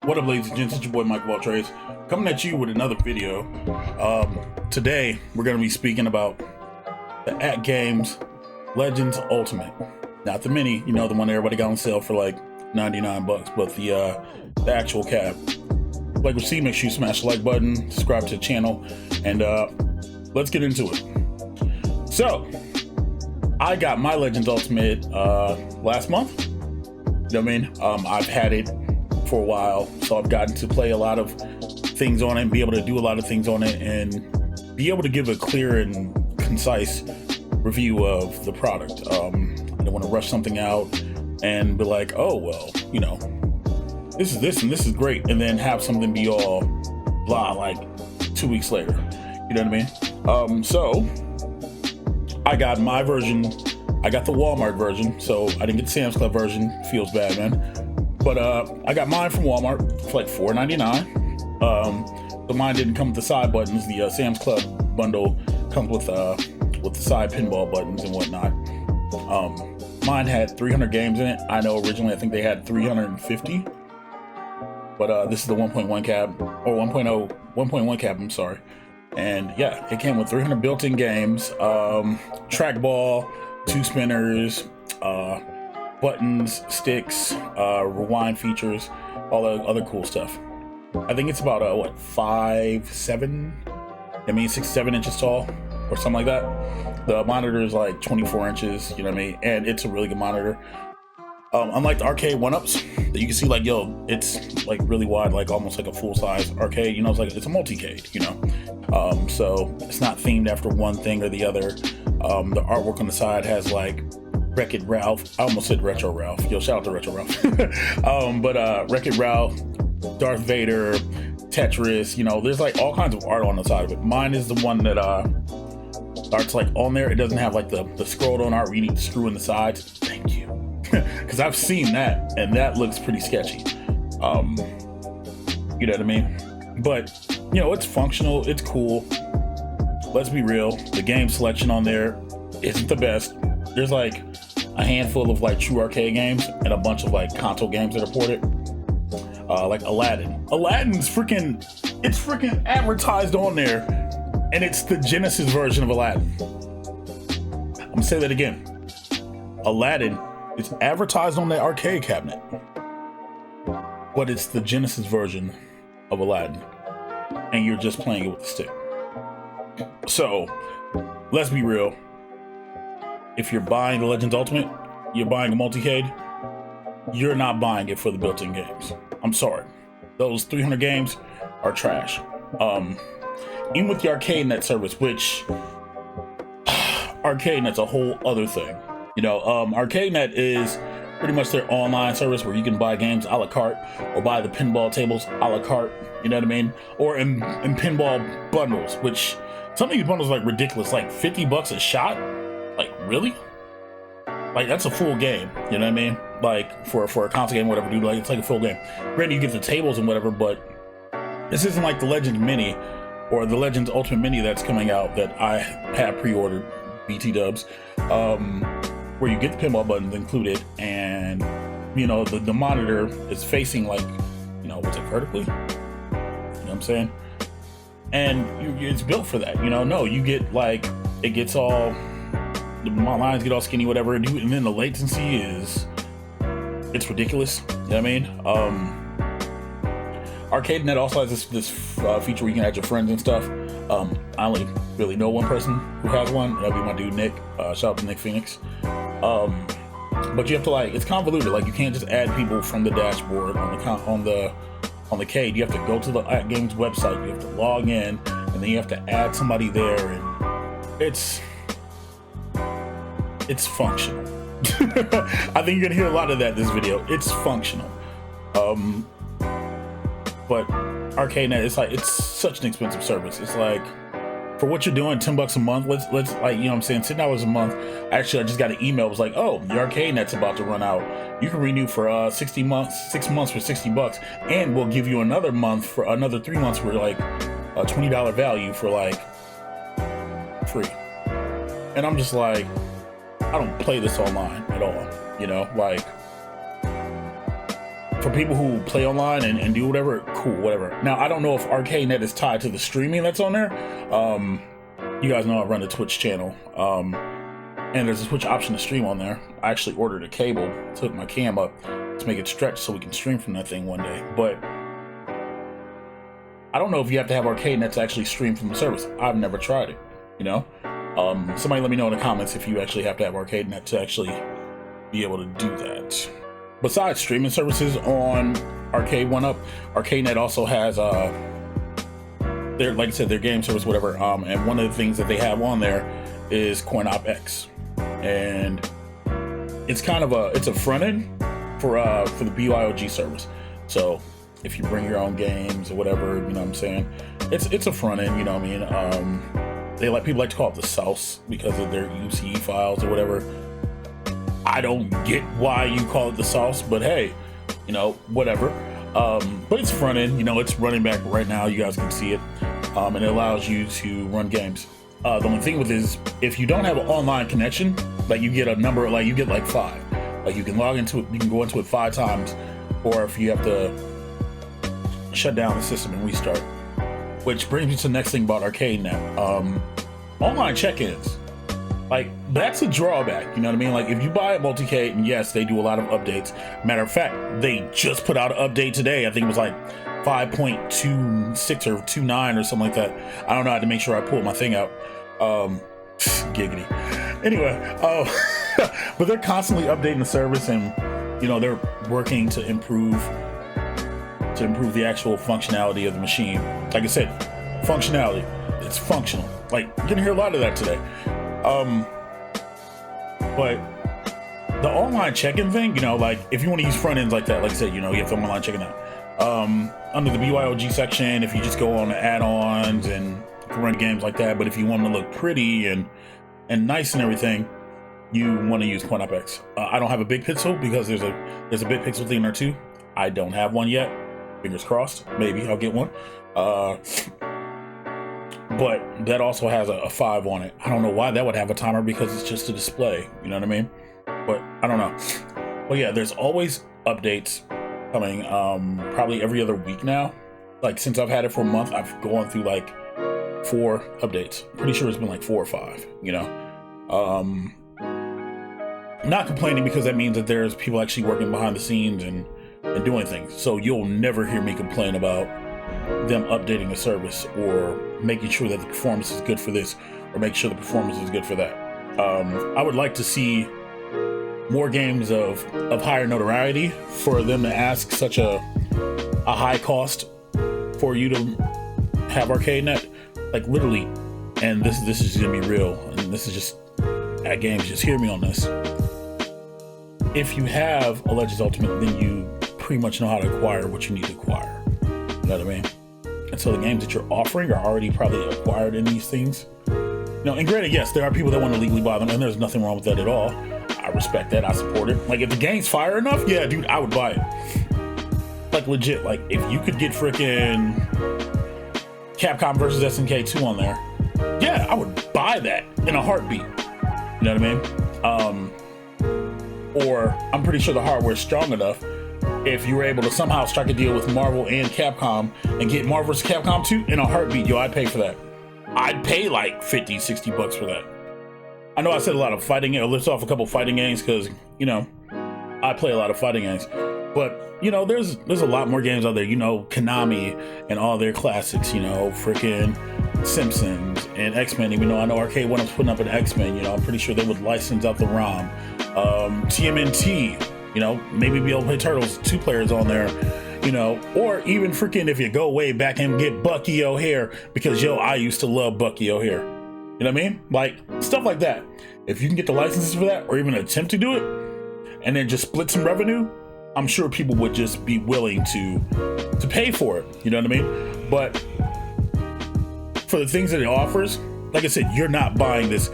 What up, ladies and gents? It's your boy MikeOfAllTrades coming at you with another video. Today we're going to be speaking about the ATGames Legends Ultimate, not the mini, you know, the one everybody got on sale for like 99 bucks, but the actual cap. Like we see, make sure you smash the like button, subscribe to the channel, and let's get into it. So I got my Legends Ultimate last month. You know what I mean? I've had it for a while, so I've gotten to play a lot of things on it and be able to do a lot of things on it and be able to give a clear and concise review of the product. I don't want to rush something out and be like, oh well, you know, this is this and this is great, and then have something be all blah like 2 weeks later. You know what I mean? So I got my version. I got the Walmart version, so I didn't get the Sam's Club version. Feels bad, man. But I got mine from Walmart for like $4.99. So mine didn't come with the side buttons. The Sam's Club bundle comes with the side pinball buttons and whatnot. Mine had 300 games in it. I know originally I think they had 350, but this is the 1.1 cap or 1.1 cap. I'm sorry. And yeah, it came with 300 built-in games, trackball, 2 spinners, buttons, sticks, rewind features, all the other cool stuff. I think it's about what, 5'7", I mean 6-7 inches tall or something like that. The monitor is like 24 inches, you know what I mean, and it's a really good monitor. Unlike the arcade 1-ups that you can see, like, yo, it's like really wide, like almost like a full-size arcade, you know, it's a multi-cade, you know. So it's not themed after one thing or the other. The artwork on the side has like Wreck-It Ralph. I almost said Retro Ralph. Yo, shout out to Retro Ralph. But Wreck-It Ralph, Darth Vader, Tetris, you know, there's like all kinds of art on the side of it. Mine is the one that art's like on there. It doesn't have like the scrolled on art where you need to screw in the sides. Thank you. Because I've seen that and that looks pretty sketchy. You know what I mean? But you know, it's functional, it's cool. Let's be real, the game selection on there isn't the best. There's like a handful of like true arcade games and a bunch of like console games that are ported. Like Aladdin. Aladdin's freaking advertised on there, and it's the Genesis version of Aladdin. I'm gonna say that again. Aladdin is advertised on the arcade cabinet, but it's the Genesis version of Aladdin, and you're just playing it with the stick. So let's be real. If you're buying the Legends Ultimate, you're buying a multi-cade, you're not buying it for the built-in games. I'm sorry. Those 300 games are trash. Even with the ArcadeNet service, which ArcadeNet's a whole other thing. You know, ArcadeNet is pretty much their online service where you can buy games a la carte or buy the pinball tables a la carte, you know what I mean? Or in pinball bundles, which some of these bundles are like ridiculous, like 50 bucks a shot. Like, really? Like, that's a full game, you know what I mean? Like, for a console game, whatever, dude, like, it's like a full game. Granted, you get the tables and whatever, but this isn't like the Legends Mini or the Legends Ultimate Mini that's coming out that I have pre-ordered, BT dubs, where you get the pinball buttons included, and, you know, the monitor is facing, like, you know, what's it, vertically? You know what I'm saying? And it's built for that, you know? No, you get, like, it gets all... the lines get all skinny, whatever, and then the latency it's ridiculous. You know what I mean? ArcadeNet also has this feature where you can add your friends and stuff. I only really know one person who has one. That'd be my dude Nick. Shout out to Nick Phoenix. But you have to, like, it's convoluted. Like, you can't just add people from the dashboard on the cade. You have to go to the ATGames website. You have to log in, and then you have to add somebody there, and it's functional. I think you're gonna hear a lot of that in this video. It's functional. But ArcadeNet, it's such an expensive service. It's like, for what you're doing, 10 bucks a month, let's like, you know what I'm saying, $10 a month. Actually, I just got an email. It was like, oh, your ArcadeNet's about to run out. You can renew for 6 months for 60 bucks, and we'll give you another month for another 3 months for like a $20 value for like free. And I'm just like, I don't play this online at all, you know, like, for people who play online and do whatever, cool, whatever. Now, I don't know if ArcadeNet is tied to the streaming that's on there. You guys know I run a Twitch channel, and there's a Twitch option to stream on there. I actually ordered a cable to hook my cam up to make it stretch so we can stream from that thing one day. But I don't know if you have to have ArcadeNet to actually stream from the service. I've never tried it, you know? Somebody let me know in the comments if you actually have to have ArcadeNet to actually be able to do that. Besides streaming services on Arcade 1UP, ArcadeNet also has their, like I said, their game service, whatever. And one of the things that they have on there is CoinOpX, and it's kind of it's a front end for the BYOG service. So if you bring your own games or whatever, you know what I'm saying, it's a front end, you know what I mean. People like to call it the sauce because of their UCE files or whatever. I don't get why you call it the sauce, but hey, you know, whatever. But it's front end, you know, it's running back right now. You guys can see it, and it allows you to run games. The only thing with it is if you don't have an online connection, like you get a number, like you get like 5, like you can log into it, you can go into it 5 times, or if you have to shut down the system and restart. Which brings me to the next thing about ArcadeNet. Online check-ins. Like, that's a drawback, you know what I mean? Like, if you buy a multi-K, and yes, they do a lot of updates. Matter of fact, they just put out an update today. I think it was like 5.26 or 29 or something like that. I don't know. I had to make sure I pulled my thing out. Giggity. Anyway, but they're constantly updating the service, and, you know, they're working to improve the actual functionality of the machine. Like I said, functionality. It's functional. Like, you're gonna hear a lot of that today. But the online check-in thing, you know, like if you want to use front ends like that, like I said, you know, you have the online check-in out. Under the BYOG section, if you just go on the add-ons and run games like that, but if you want to look pretty and nice and everything, you want to use CoinOpX. I don't have a big pixel because there's a big pixel thing there too. I don't have one yet. Fingers crossed. Maybe I'll get one. But that also has a 5 on it. I don't know why that would have a timer because it's just a display. You know what I mean? But I don't know. But yeah, there's always updates coming. Probably every other week now. Like since I've had it for a month, I've gone through like 4 updates. Pretty sure it's been like 4 or 5. You know, not complaining because that means that there's people actually working behind the scenes and doing things. So you'll never hear me complain about them updating the service or making sure that the performance is good for this or make sure the performance is good for that. I would like to see more games of higher notoriety for them to ask such a high cost for you to have ArcadeNet, like literally. And this is gonna be real, and this is just ATGames. Just hear me on this. If you have a Legends Ultimate, then you pretty much know how to acquire what you need to acquire. You know what I mean? And so the games that you're offering are already probably acquired in these things. You know, and granted, yes, there are people that want to legally buy them, and there's nothing wrong with that at all. I respect that. I support it. Like, if the game's fire enough, yeah, dude, I would buy it. Like, legit. Like, if you could get freaking Capcom versus SNK 2 on there, yeah, I would buy that in a heartbeat. You know what I mean? Or I'm pretty sure the hardware's strong enough. If you were able to somehow strike a deal with Marvel and Capcom and get Marvel vs. Capcom 2 in a heartbeat, yo, I'd pay for that. I'd pay like 50, 60 bucks for that. I know I said a lot of fighting, or lift off a couple fighting games because, you know, I play a lot of fighting games. But, you know, there's a lot more games out there. You know, Konami and all their classics, you know, freaking Simpsons and X-Men. Even though I know Arcade 1UP's putting up an X-Men, you know, I'm pretty sure they would license out the ROM. TMNT. You know, maybe be able to play Turtles, 2 players on there, you know, or even freaking if you go way back and get Bucky O'Hare, because yo, I used to love Bucky O'Hare. You know what I mean? Like, stuff like that. If you can get the licenses for that, or even attempt to do it, and then just split some revenue, I'm sure people would just be willing to pay for it. You know what I mean? But for the things that it offers, like I said, you're not buying this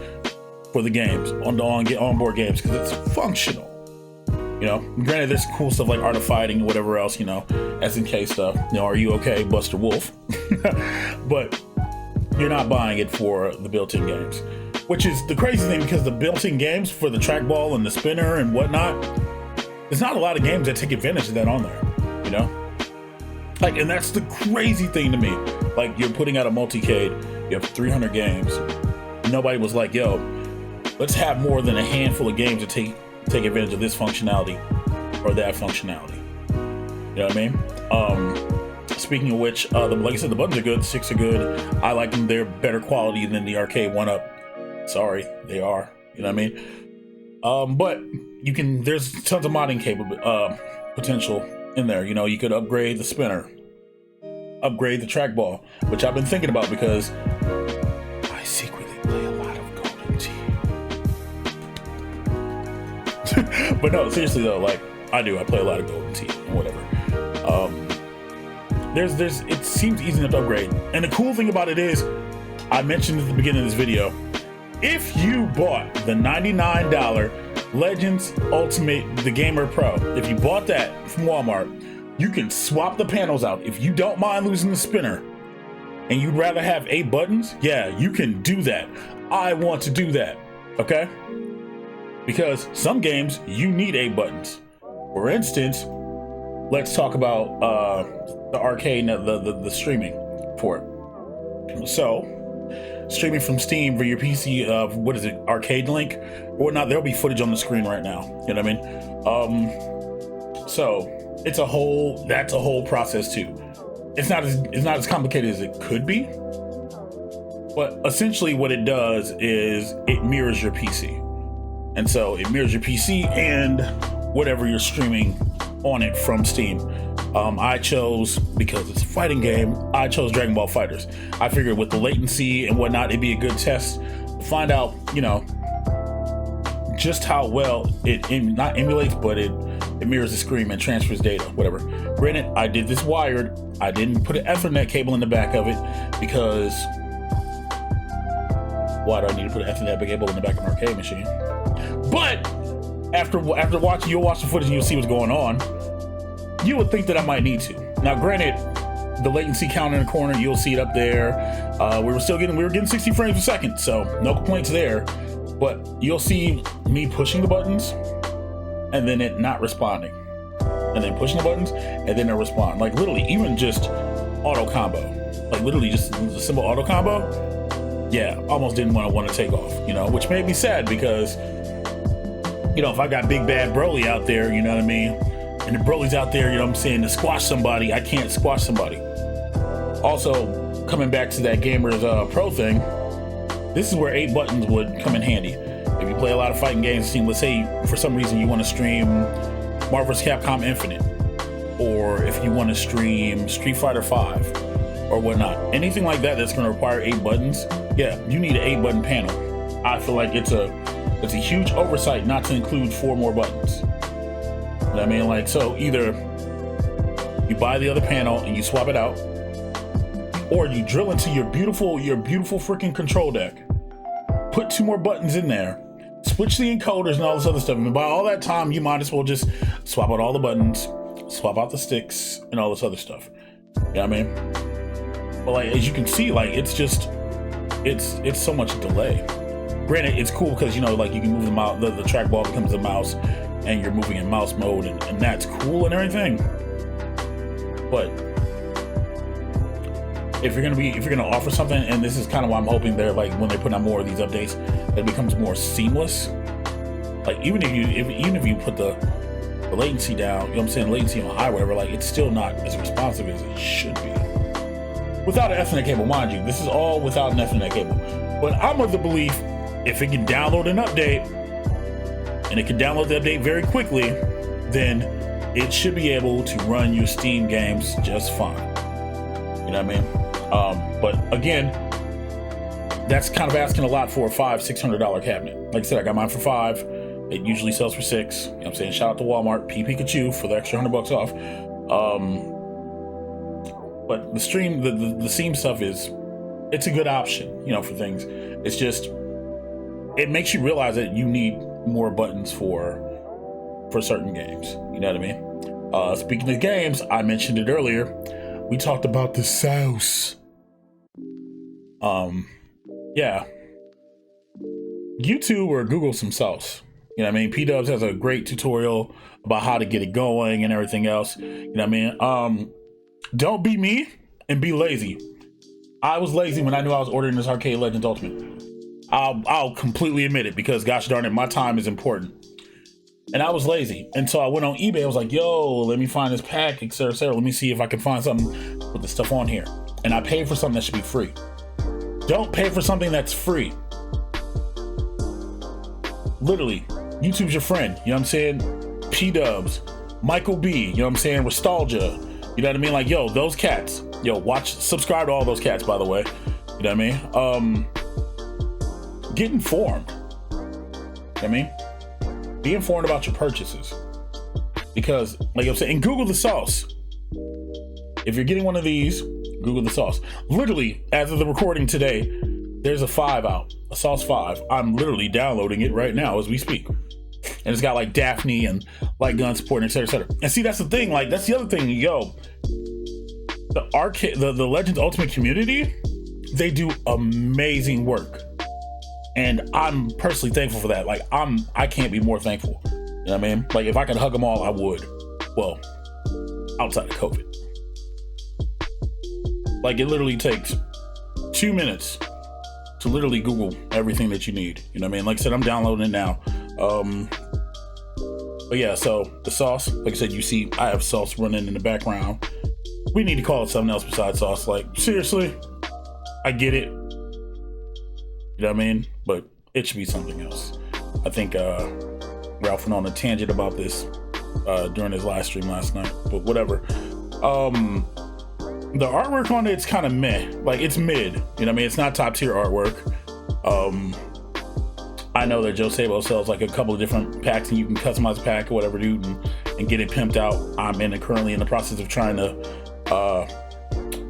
for the games, on-board games, because it's functional. You know, granted, there's cool stuff like Art of Fighting and whatever else, you know, SNK stuff. You know, Are You Okay, Buster Wolf? But you're not buying it for the built-in games, which is the crazy thing, because the built-in games for the trackball and the spinner and whatnot, there's not a lot of games that take advantage of that on there. you know? Like, and that's the crazy thing to me. Like, you're putting out a multi-cade, you have 300 games. Nobody was like, yo, let's have more than a handful of games to take advantage of this functionality or that functionality. You know what I mean? Speaking of which, like I said, the buttons are good, the sticks are good. I like them. They're better quality than the arcade 1-up. Sorry, they are. You know what I mean? But you can, there's tons of modding potential in there. You know, you could upgrade the spinner, upgrade the trackball, which I've been thinking about because I secretly play a lot of Golden Tee. But no, seriously though, like I play a lot of Golden Tee and whatever. It seems easy enough to upgrade. And the cool thing about it is, I mentioned at the beginning of this video, if you bought the $99 Legends Ultimate The Gamer Pro, if you bought that from Walmart, you can swap the panels out. If you don't mind losing the spinner and you'd rather have 8 buttons, yeah, you can do that. I want to do that, okay? Because some games, you need 8 buttons. For instance, let's talk about the arcade, the streaming for it. So, streaming from Steam for your PC of, what is it, Arcade Link or whatnot, there'll be footage on the screen right now. You know what I mean? So that's a whole process too. It's not as complicated as it could be, but essentially what it does is it mirrors your PC. And so it mirrors your PC and whatever you're streaming on it from Steam. I chose, because it's a fighting game, I chose Dragon Ball FighterZ. I figured with the latency and whatnot, it'd be a good test to find out, you know, just how well it not emulates, but it mirrors the screen and transfers data, whatever. Granted, I did this wired. I didn't put an Ethernet cable in the back of it because why do I need to put an Ethernet cable in the back of an arcade machine? But after watching, you'll watch the footage and you'll see what's going on. You would think that I might need to. Now, granted, the latency counter in the corner, you'll see it up there. We were getting 60 frames per second, so no complaints there. But you'll see me pushing the buttons and then it not responding, and then pushing the buttons and then it respond. Like literally, even just auto combo, like literally just the simple auto combo. Yeah, almost didn't want to take off, you know, which made me sad because, you know, if I got big bad Broly out there, you know what I mean, and the Broly's out there, you know what I'm saying, to squash somebody, I can't squash somebody. Also, coming back to that Gamers Pro thing, this is where 8 buttons would come in handy. If you play a lot of fighting games, let's say for some reason you want to stream Marvel vs. Capcom Infinite, or if you want to stream Street Fighter 5 or whatnot, anything like that that's going to require 8 buttons, yeah, you need an 8-button panel. I feel like it's a huge oversight not to include 4 more buttons. You know what I mean? Like, so either you buy the other panel and you swap it out, or you drill into your beautiful freaking control deck, put 2 more buttons in there, switch the encoders and all this other stuff, and by all that time you might as well just swap out all the buttons, swap out the sticks and all this other stuff. You know what I mean? But like, as you can see, like it's so much delay. Granted, it's cool because, you know, like you can move the mouse, the trackball becomes a mouse and you're moving in mouse mode, and that's cool and everything. But if you're gonna offer something, and this is kind of why I'm hoping they're like, when they put out more of these updates, that it becomes more seamless. Like even if you put the latency down, you know what I'm saying, latency on high, whatever, like it's still not as responsive as it should be. Without an Ethernet cable, mind you, this is all without an Ethernet cable. But I'm of the belief, if it can download an update, and it can download the update very quickly, then it should be able to run your Steam games just fine. You know what I mean? But again, that's kind of asking a lot for a $500-$600 cabinet. Like I said, I got mine for $5. It usually sells for $6. You know what I'm saying? Shout out to Walmart, Pikachu for the extra $100 off. But the Steam stuff it's a good option, you know, for things. It's just, it makes you realize that you need more buttons for certain games. You know what I mean? Speaking of games, I mentioned it earlier. We talked about the sauce. Yeah. YouTube or Google some sauce. You know what I mean? P-Dubs has a great tutorial about how to get it going and everything else. You know what I mean? Don't be me and be lazy. I was lazy when I knew I was ordering this Arcade Legends Ultimate. I'll completely admit it, because gosh darn it, my time is important. And I was lazy. And so I went on eBay. I was like, yo, let me find this pack, et cetera, et cetera. Let me see if I can find something with the stuff on here. And I paid for something that should be free. Don't pay for something that's free. Literally, YouTube's your friend. You know what I'm saying? P-Dubs, Michael B, you know what I'm saying? Nostalgia. You know what I mean? Like, yo, those cats. Yo, subscribe to all those cats, by the way. You know what I mean? Get informed. You know what I mean? Be informed about your purchases. Because, like I'm saying, and Google the sauce. If you're getting one of these, Google the sauce. Literally, as of the recording today, there's a 5 out, a sauce 5. I'm literally downloading it right now as we speak. And it's got like Daphne and light gun support, et cetera, et cetera. And see, that's the thing. Like, that's the other thing. Yo, the Legends Ultimate community, they do amazing work. And I'm personally thankful for that. Like, I can't be more thankful. You know what I mean? Like, if I could hug them all, I would. Well, outside of COVID. Like, it literally takes 2 minutes to literally Google everything that you need. You know what I mean? Like I said, I'm downloading it now. But yeah, so the sauce, like I said, you see I have sauce running in the background. We need to call it something else besides sauce. Like, seriously, I get it. You know what I mean? But it should be something else. I think Ralph went on a tangent about this during his live stream last night, but whatever. The artwork on it's kind of meh. Like, it's mid. You know what I mean? It's not top tier artwork. I know that Joe Sabo sells like a couple of different packs, and you can customize a pack or whatever, dude, and get it pimped out. I'm currently in the process of trying to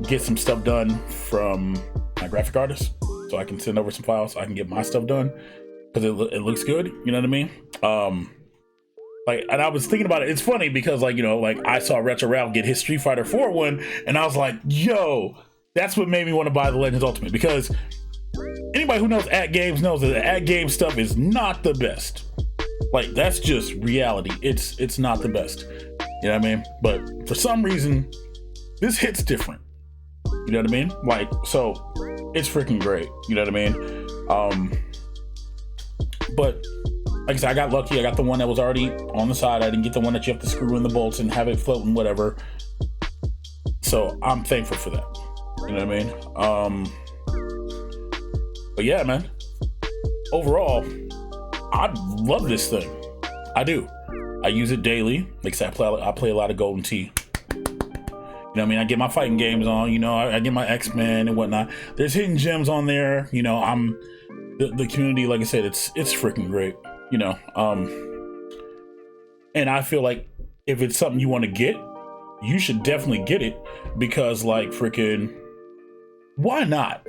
get some stuff done from my graphic artist, so I can send over some files so I can get my stuff done, because it looks good. You know what I mean? Like, and I was thinking about it. It's funny because, like, you know, like, I saw Retro Ralph get his Street Fighter 4 one, and I was like, yo, that's what made me want to buy the Legends Ultimate, because anybody who knows ATGames knows that the ATGames stuff is not the best. Like, that's just reality. It's not the best. You know what I mean? But for some reason, this hits different. You know what I mean? Like, so it's freaking great. You know what I mean? But like I said, I got lucky. I got the one that was already on the side. I didn't get the one that you have to screw in the bolts and have it floating, whatever. So I'm thankful for that. You know what I mean? But yeah, man. Overall, I love this thing. I do. I use it daily. Like I said, I play a lot of Golden Tee. You know what I mean? I get my fighting games on. You know, I get my X-Men and whatnot. There's hidden gems on there. You know, the community, like I said, it's freaking great. You know, and I feel like if it's something you want to get, you should definitely get it, because, like, freaking, why not?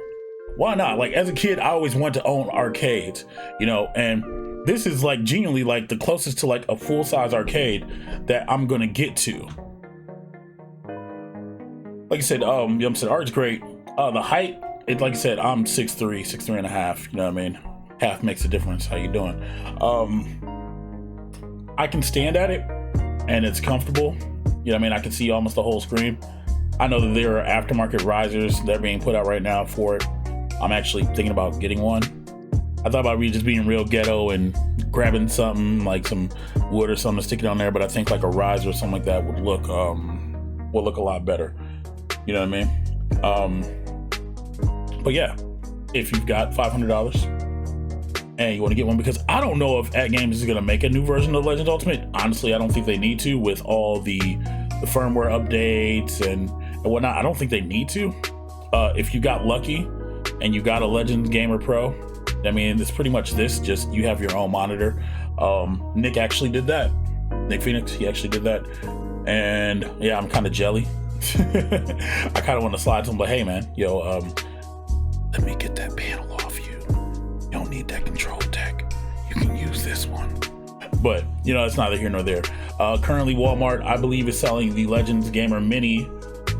Why not? Like, as a kid, I always wanted to own arcades, you know, and this is like genuinely like the closest to like a full-size arcade that I'm gonna get to. Like I said, you know what I'm saying, art's great. The height, like I said, I'm 6'3", 6'3 and a half, you know what I mean? Half makes a difference. How you doing? I can stand at it and it's comfortable. You know what I mean? I can see almost the whole screen. I know that there are aftermarket risers that are being put out right now for it. I'm actually thinking about getting one. I thought about just being real ghetto and grabbing something like some wood or something to stick it on there, but I think like a riser or something like that would look a lot better. You know what I mean? But yeah, if you've got $500 and you want to get one, because I don't know if ATGames is going to make a new version of Legends Ultimate. Honestly, I don't think they need to, with all the firmware updates and whatnot. I don't think they need to. If you got lucky and you got a Legends Gamer Pro, I mean, it's pretty much this, just you have your own monitor. Nick actually did that. Nick Phoenix, he actually did that. And yeah, I'm kind of jelly. I kind of want to slide to him, but hey man, yo, let me get that panel off you. You don't need that control deck. You can use this one. But, you know, it's neither here nor there. Currently, Walmart, I believe, is selling the Legends Gamer Mini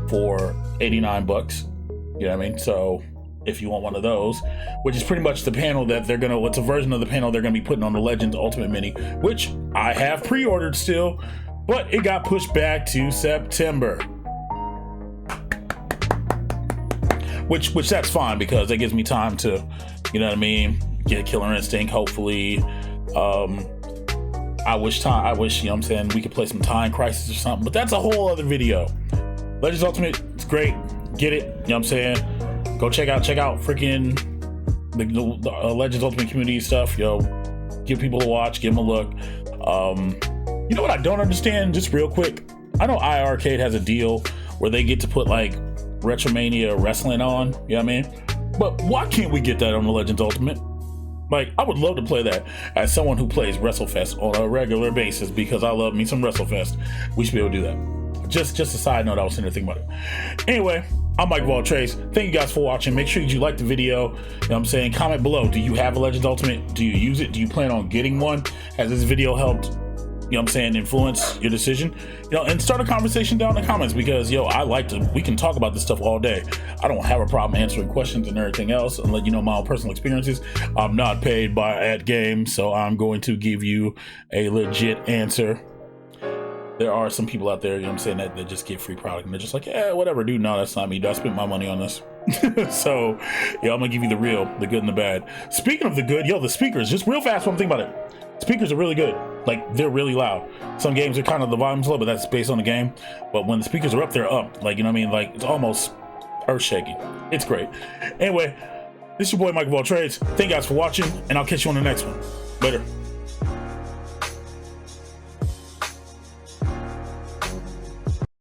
for $89. You know what I mean? So if you want one of those, which is pretty much the panel that they're gonna, what's a version of the panel they're gonna be putting on the Legends Ultimate Mini, which I have pre-ordered still, but it got pushed back to September. Which that's fine, because that gives me time to, you know what I mean, get Killer Instinct, hopefully. I wish, you know what I'm saying, we could play some Time Crisis or something, but that's a whole other video. Legends Ultimate, it's great, get it, you know what I'm saying? Go check out freaking the Legends Ultimate community stuff, yo. Give people a watch, give them a look. You know what I don't understand, just real quick? I know iArcade has a deal where they get to put like Retromania wrestling on, you know what I mean? But why can't we get that on the Legends Ultimate? Like, I would love to play that as someone who plays WrestleFest on a regular basis, because I love me some WrestleFest. We should be able to do that. Just a side note, I was sitting there thinking about it. Anyway, I'm MikeOfAllTrades. Thank you guys for watching. Make sure you like the video. You know what I'm saying? Comment below. Do you have a Legends Ultimate? Do you use it? Do you plan on getting one? Has this video helped, you know what I'm saying, influence your decision? You know, and start a conversation down in the comments, because, yo, we can talk about this stuff all day. I don't have a problem answering questions and everything else and let you know my own personal experiences. I'm not paid by ATGames, so I'm going to give you a legit answer. There are some people out there, you know what I'm saying, that just get free product and they're just like, yeah, whatever, dude. No, that's not me. I spent my money on this. So, yeah, I'm gonna give you the real, the good and the bad. Speaking of the good, yo, the speakers, just real fast, one thing about it. Speakers are really good. Like, they're really loud. Some games are kind of the volume's low, but that's based on the game. But when the speakers are up, they're up. Like, you know what I mean? Like, it's almost earth-shaking. It's great. Anyway, this is your boy, MikeOfAllTrades. Thank you guys for watching, and I'll catch you on the next one. Later.